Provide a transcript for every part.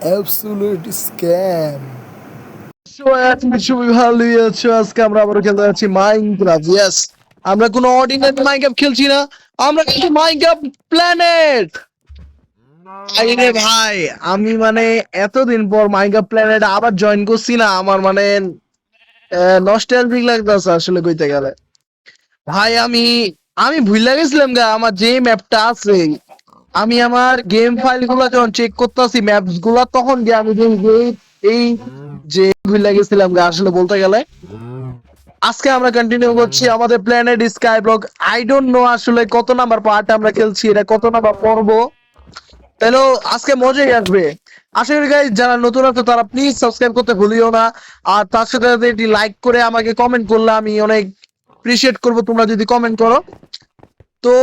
Absolute scam. সবাই ভালোই আছো? আজকে আমরা আবারও খেলতে যাচ্ছি মাইনক্রাফট। ইয়েস, আমরা কোনো অর্ডিনারি মাইনক্রাফট খেলছি না, আমরা খেলছি মাইনক্রাফট প্ল্যানেট। আরে ভাই, আমি মানে এতদিন পর মাইনক্রাফট প্ল্যানেট আবার জয়েন করছি না, আমার মানে নস্টালজিক লাগতেছে আসলে কইতে গেলে। ভাই আমি আমি ভুলে গেছিলাম গা আমার যে ম্যাপটা আছে। আমি আমার গেম ফাইল গুলা যখন চেক করতেছি ম্যাপস গুলা, তখন গিয়ে আমি দেখি যে এই যে ভুলে গেছিলাম গা আসলে বলতে গেলে। আজকে আমরা কন্টিনিউ করছি আমাদের planet sky block. I don't know আসলে কত নাম্বার পার্ট আমরা খেলছি, এটা কত নাম্বার পর্ব। তাহলে আজকে মজাই আসবে। আশা করি গাইস যারা নতুন আছে তারা প্লিজ সাবস্ক্রাইব করতে ভুলিও না। আর তার সাথে সাথে এটি লাইক করে আমাকে কমেন্ট করলে আমি অনেক অ্যাপ্রিশিয়েট করবো তোমরা যদি কমেন্ট করো। তো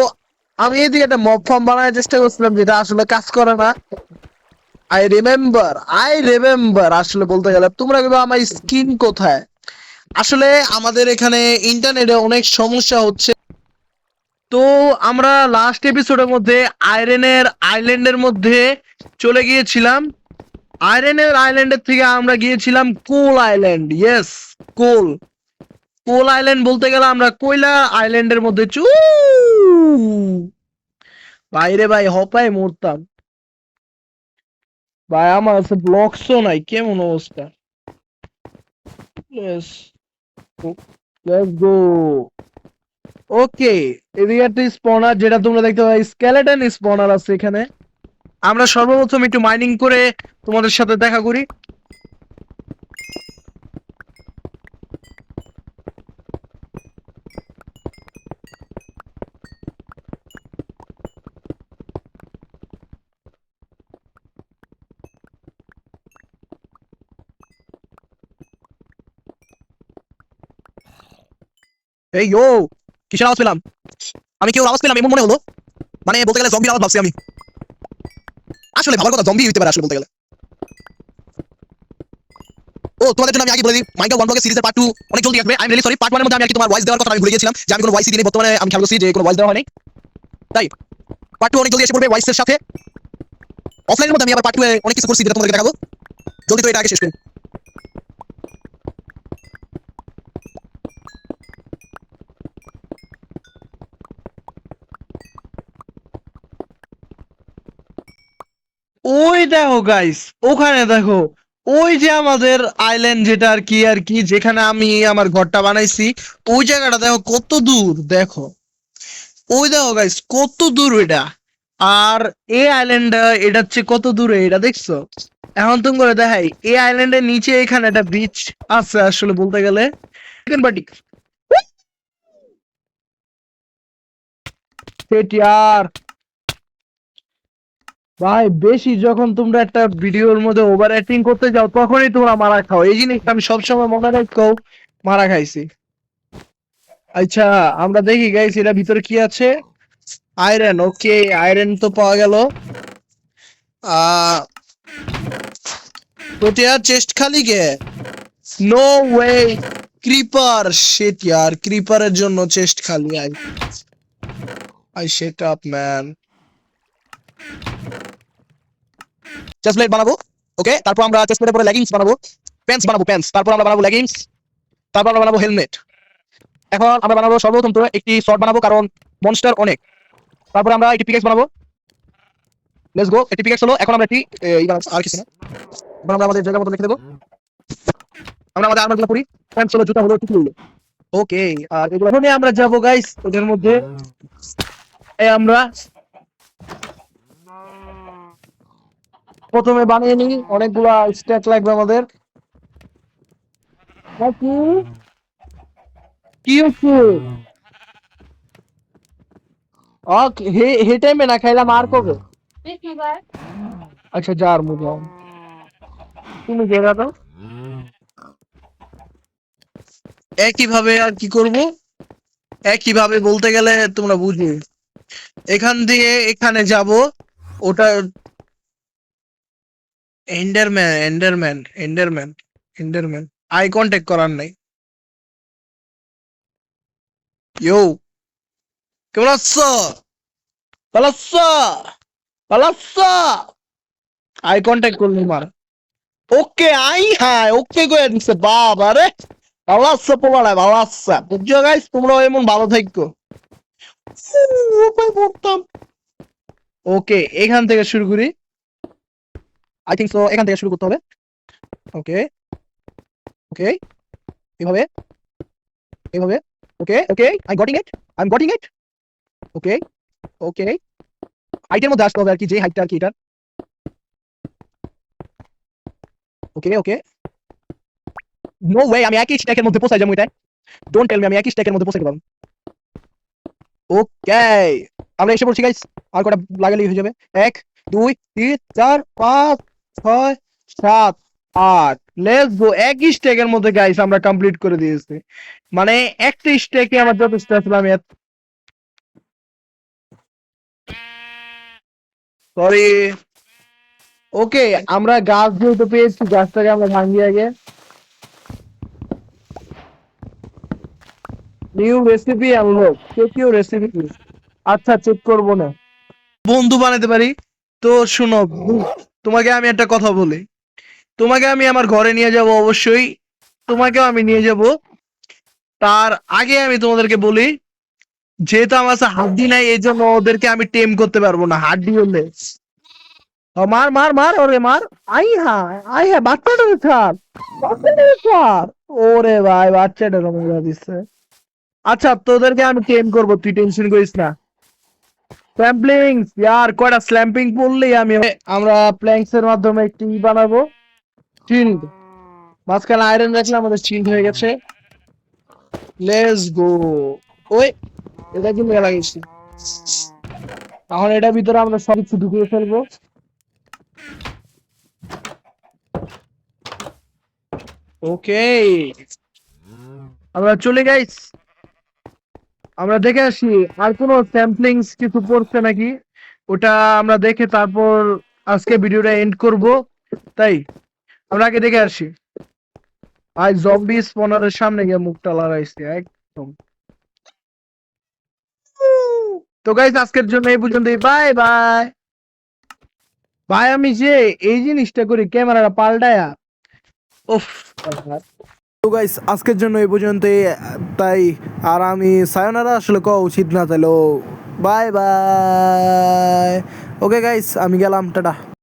আমি এদিকে একটা মব ফর্ম বানানোর চেষ্টা করছিলাম, যেটা আসলে কাজ করে না। আই রিমেম্বার আসলে বলতে গেলে তোমরা কিন্তু আমার স্কিন কোথায়। আসলে আমাদের এখানে ইন্টারনেটে অনেক সমস্যা হচ্ছে। তো আমরা লাস্ট এপিসোডের মধ্যে আয়রনের আইল্যান্ডের মধ্যে চলে গিয়েছিলাম। আয়রনের আইল্যান্ডের থেকে আমরা গিয়েছিলাম কোল আইল্যান্ড। ইয়েস, কোল কোল আইল্যান্ড বলতে গেলে আমরা কয়লা আইল্যান্ডের মধ্যে বাইরে ভাই হপায় মরতাম। ভাই আমার আছে ব্লকসও নাই, কেমন অবস্থা। Yes, let's go. ওকে, এদিকে একটা স্পনার যেটা তোমরা দেখতে পাবে, স্কেলেটন স্পনার আছে এখানে। আমরা সর্বপ্রথম একটু মাইনিং করে তোমাদের সাথে দেখা করি। এই ইয়ো, কিসের আওয়াজ পেলাম? আমি কেউ আওয়াজ পেলাম এমন মনে হলো, মানে বলতে গেলে জম্বির আওয়াজ ভাবছি আমি। আসলে ভাবার কথা, জম্বি হইতে পারে আসলে বলতে গেলে। ও, তোমাদের জন্য আমি আগে বলে দিই, মাইনক্রাফট ওয়ান ব্লগের সিরিজের পার্ট 2 অনেক জলদি আসবে। I am really sorry, part 1 এর মধ্যে আমি আর কি তোমার ভয়েস দেওয়ার কথা আমি ভুলে গিয়েছিলাম, যে আমি কোনো ভয়েস দিইনি। বর্তমানে আমি খেয়াল করছি যে কোনো ভয়েস দেওয়া হয়নি। তাই পার্ট 2 অনেক জলদি এসে পড়বে ভয়েসের সাথে। অফলাইনের মধ্যে আমি আবার পার্ট 2 এ অনেক কিছু করছি যেটা তোমাদেরকে দেখাবো। জলদি তো এটা আগে শেষ করি। ওই দেখো গাইস, ওখানে দেখো, ওই যে আমাদের আইল্যান্ড যেটা আর কি যেখানে আমি আমার ঘরটা বানাইছি, ওই জায়গাটা দেখো কত দূর। দেখো, ওই দেখো গাইস কত দূর এটা। আর এই আইল্যান্ডটা এটা হচ্ছে কত দূরে, এটা দেখছো? এখন তুমি করে দেখাই, এই আইল্যান্ডের নিচে এখানে একটা বিচ আছে আসলে বলতে গেলে। বাটি সেটিয়ার ভাই, বেশি যখন তোমরা একটা ভিডিওর মধ্যে ওভার অ্যাক্টিং করতে যাও তখনই তোমরা মারা খাও। এই জিনিসটা আমি সবসময় মনে রাখো, মারা খাইছি। আচ্ছা, আমরা দেখি গাইস এটা ভিতরে কি আছে। আয়রন, ওকে, আয়রন তো পাওয়া গেল। আহ সেটিয়ার চেস্ট খালি গে? No way, creeper. সেটিয়ার ক্রিপারের জন্য চেস্ট খালি। I shut up man. Chest plate বানাবো। ওকে, তারপর আমরা চেস্ট প্লেটের পরে লেগিংস বানাবো, প্যান্টস বানাবো, প্যান্টস, তারপর আমরা বানাবো লেগিংস, তারপর আমরা বানাবো হেলমেট। এখন আমরা বানাবো সর্বপ্রথম তো একটি শর্ট বানাবো, কারণ মনস্টার অনেক। তারপর আমরা একটি পিকেক্স বানাবো। লেটস গো, একটি পিকেক্স হলো। এখন আমরা একটি আর কিছু না, এখন আমরা আমাদের জায়গা মতো লিখে দেবো। আমরা আমাদের আর্মারগুলো পরি, প্যান্টস হলো, জুতা হলো, টুপি হলো। ওকে, আর এগুলো এখন আমরা যাবো গাইস ওদের মধ্যে। এই আমরা প্রথমে বানিয়ে নিই, অনেকগুলা স্ট্যাক লাগবে আমাদের। কি কি হচ্ছে? হে হে টাইমে না খাইলাম আর কবে? আচ্ছা, যার মুঝে তুমি জায়গা দাও। একইভাবে আর কি করব, একইভাবে বলতে গেলে তোমরা বুঝি। এখান দিয়ে এখানে যাব, ওটা Enderman, Enderman, Enderman, Enderman. Eye contact করার নাই। ইয়ো, কেমন আছো? ভালো আছো? ভালো আছো? আই কন্টাক্ট করলি মার। ওকে আই হ্যাঁ ওকে করে দিচ্ছে বাবা রে। ভালো আছে পোলাড়ায় ভালো আছে বুঝছো গাইস তোমরা এমন ভালো থাকো। ওকে এখান থেকে শুরু করি। আই থিংক সো এখান থেকে শুরু করতে হবে। ওকে ওকে এভাবে এভাবে okay okay I getting it I am getting it okay okay হাইটের মধ্যে আসতে হবে আর কি যে হাইটটা আর কি এটা ওকে ওকে নো ওয়ে আমি একই স্ট্যাকের মধ্যে পৌঁছাই যাবো এটা ডোন্ট টেল মি আমি একই স্ট্যাকের মধ্যে পৌঁছাতে পারবো ওকে আমরা এসে পড়ছি গাইস আর কটা লাগালেই হয়ে যাবে 1 2 3 4 5 6 7 8 লেটস গো একই স্ট্যাকের মধ্যে গাইস আমরা কমপ্লিট করে দিয়েছি মানে একটা স্ট্যাকে আমার যথেষ্ট আসলে আমি সরি ওকে আমরা গাছ যেহেতু পেয়েছি গাছটাকে আমরা ভাঙি আগে নিউ রেসিপি আনলক কেউ রেসিপি আচ্ছা চেক করব না বন্ধু বানাতে পারি তো শুনো তোমাকে আমি একটা কথা বলি তোমাকে আমি আমার ঘরে নিয়ে যাব অবশ্যই তোমাকেও আমি নিয়ে যাব তার আগে আমি তোমাদেরকে বলি যেহেতু আমার কাছে হাড্ডি নাই এই জন্য ওদেরকে আমি টেম করতে পারবো না হাড্ডি হলে মার মার মার ওরে মার আই হ্যাঁ বাচ্চাটা ছাড় বাচ্চাটা ছাড় ওরে ভাই বাচ্চাটা মেরে দিচ্ছে আচ্ছা তোদেরকে আমি টেম করবো তুই টেনশন করিস না স্ল্যাম্পিংস यार কয়টা স্ল্যাম্পিং পড়লেই আমরা প্ল্যাঙ্কস এর মাধ্যমে একটি বানাবো শিল্ড মাঝখানে আয়রন রাখলে আমাদের শিল্ড হয়ে গেছে লেটস গো ওই এটা কি মেলা লাগিয়েছি এখন এটার ভিতরে আমরা সব কিছু ঢুকিয়ে ফেলবো ওকে আমরা চলে গাইস আমরা দেখে আসি আর কোনো স্যাম্পলিংস কিছু পড়ছে নাকি ওটা আমরা দেখে তারপর আজকে ভিডিওটা এন্ড করব তাই আমরা আগে দেখে আসি আজ জম্বি স্পনারের সামনে গিয়ে মুখটা লাগাইছি একদম তো গাইস আজকের জন্য এই পর্যন্তই বাই বাই ভাই আমি যে এই জিনিসটা করি ক্যামেরাটা পাল্টায়া উফ তো গাইস আজকের জন্য এই পর্যন্তই তাই আর আমি সায়োনারা আসলে কওয়া উচিত না তাহলে বাই বাই ওকে গাইস আমি গেলাম টাটা